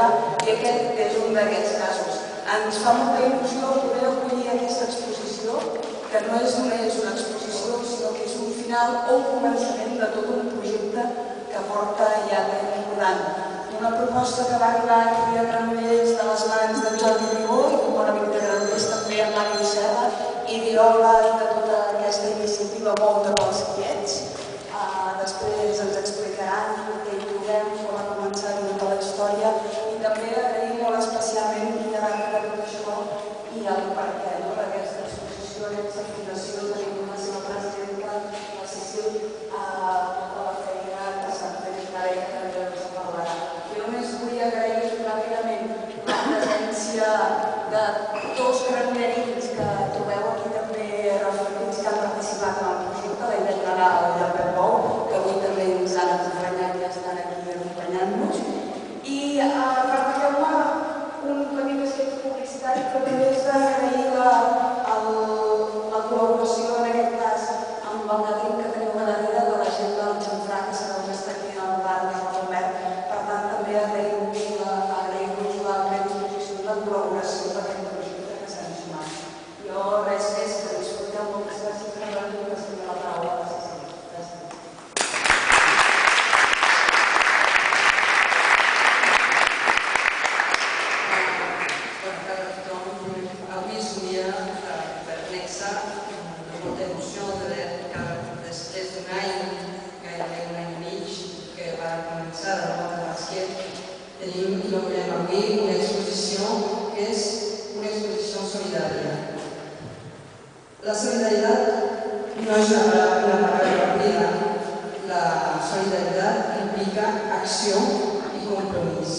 etc. I aquest és un d'aquests casos. Ens fa molta il·lusió poder acollir aquesta exposició, que no és només una exposició, sinó que és un final o un començament de tot un projecte que porta ja temps rodant. Una proposta que va arribar aquí a Granollers de les mans d'en Jordi Ribó, i un bon amic de Granollers també, en Màrius Serra, ideòleg de tota aquesta iniciativa Molta pels quiets. Després ens explicaran què hi trobem, com ha començat tota la història, i també agraïm molt especialment liderar de tot això i el perquè d'aquesta exposició, d'aquesta fundació, tenim la seva presidenta, la Cecil, tota la feina que s'ha fet ara i que també ens en parlarà. Jo només vull agrair ràpidament la presència de dos granollerins que trobeu aquí també reflectits, que han participat en el projecte, la Ivet Nadal i el Pep Bou, que avui també ens han acompanyat i estan aquí acompanyant-nos. I permeteu-me un petit esquet publicitari, però també és d'agrair la col·laboració, en aquest cas, amb el Nadim que teniu a darrere, de la gent del Xanfrà, que sabeu que està aquí al bar de Robert. Per tant, també agrair-vos la predisposició i la col·laboració per aquest projecte que s'han sumat. Jo res més, que disfruteu. Moltes gràcies per venir, que estic a la taula. Tenim avui una exposició que és una exposició solidària. La solidaritat no és una paraula oblida. La solidaritat implica acció i compromís.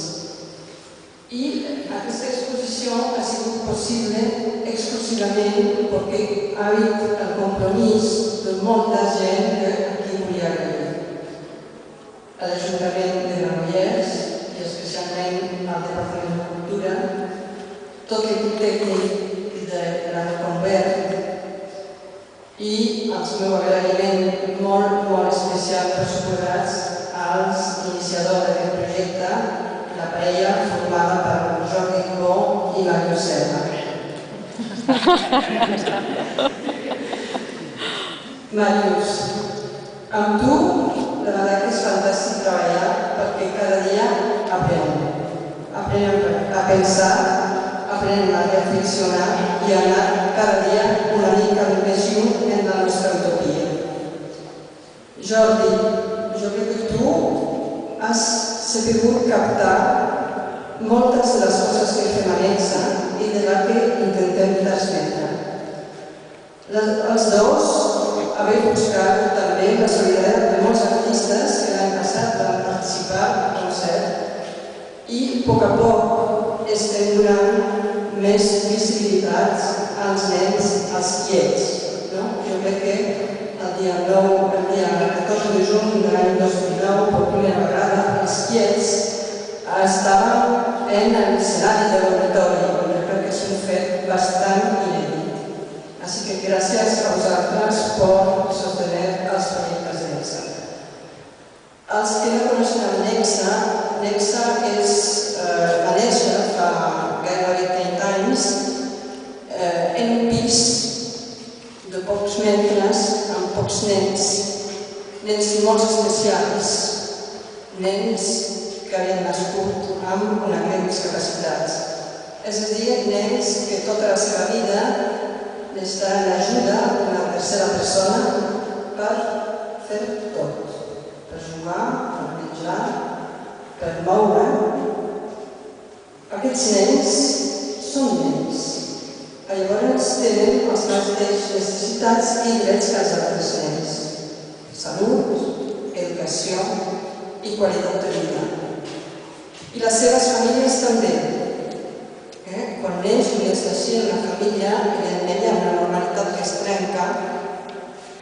I aquesta exposició ha sigut possible exclusivament perquè ha habido el compromís de molta gent que aquí volia agrair. A l'Ajuntament de Granollers, i especialment al Departament de Cultura, tot l'equip tècnic de la Reconvert i el meu agraïment molt especial per suposats als iniciadors d'aquest projecte, la parella formada per Jordi Ribó i Màrius Serra. Màrius, amb tu la veritat que és fantàstic treballar perquè cada dia aprenem. Aprenem a pensar, aprenem a reflexionar i a anar cada dia una mica més lluny en la nostra utopia. Jordi, jo crec que tu has sabut captar moltes de les coses que fem a Nexa i de les que intentem transmetre. Els dos haveu buscat també la solidaritat de molts artistes que l'any passat van participar al concert i a poc estem donant més visibilitat als nens, als quiets. Jo crec que el dia 14 de juny de l'any 2009, per primera vegada, els quiets estaven en l'escenari de l'auditori. Jo crec que és un fet bastant inèdit. Así que gracias a vosotras por sostener els projectes de Nexa. Els que no coneixen el Nexa, Nexa va néixer fa gairebé 30 anys en un pis de pocs metres amb pocs nens, nens molt especials, nens que havien nascut amb una greu discapacitat. És a dir, nens que tota la seva vida necessitaran l'ajuda d'una tercera persona per fer tot, per jugar, per menjar, per moure. Aquests nens són nens. Llavors tenen les mateixes necessitats i drets que els altres nens. Salut, educació i qualitat de vida. I les seves famílies també. Quan neix un nens així en la família, evidentment hi ha una normalitat que es trenca,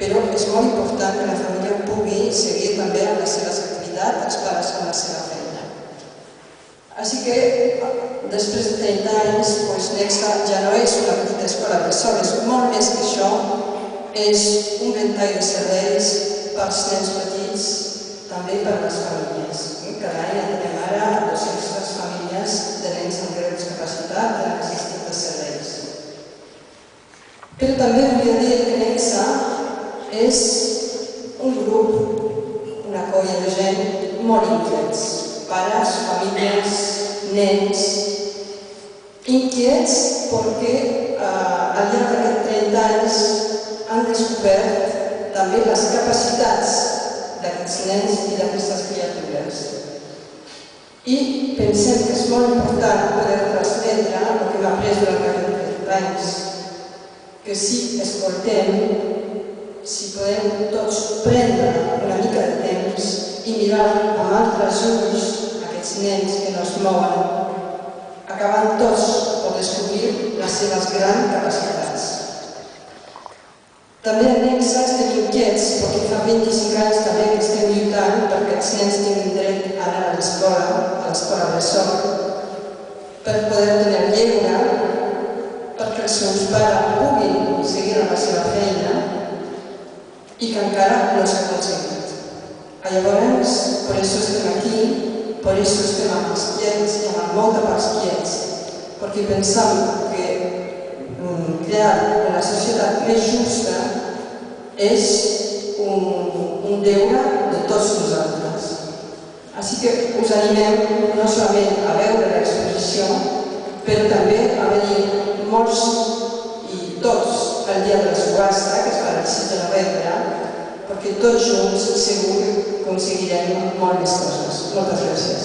però és molt important que la família pugui seguir també amb les seves activitats, els pares amb la seva feina. Així que, després de 30 anys, Nexa ja no és una petita escola bressol, és molt més que això, és un ventall de serveis pels nens petits, també per a les famílies. Cada any tenim ara 200 famílies molt inquiets, pares, famílies, nens, inquiets perquè al llarg d'aquests 30 anys han descobert també les capacitats d'aquests nens i d'aquestes criatures. I pensem que és molt important poder transmetre el que hem après durant aquests 30 anys, que si escoltem, si podem tots prendre una mica de temps i mirar amb altres ulls aquests nens que no es mouen, acabant tots per descobrir les seves grans capacitats. També en Nexa estem inquiets perquè fa 25 anys també que estem lluitant perquè els nens tinguin dret a anar a l'escola bressol, per poder tenir lleure, perquè els seus pares puguin seguir amb la seva feina i que encara no s'ha aconseguit. Llavors, per això estem aquí, per això estem amb els quiets i amb molta pels quiets, perquè pensam que crear una societat més justa és un deure de tots nosaltres. Així que us animem no solament a veure l'exposició, però també a venir molts i tots el dia de la subhasta, que es farà el 6 de novembre, perquè tots junts segur que aconseguirem molt més coses. Moltes gràcies.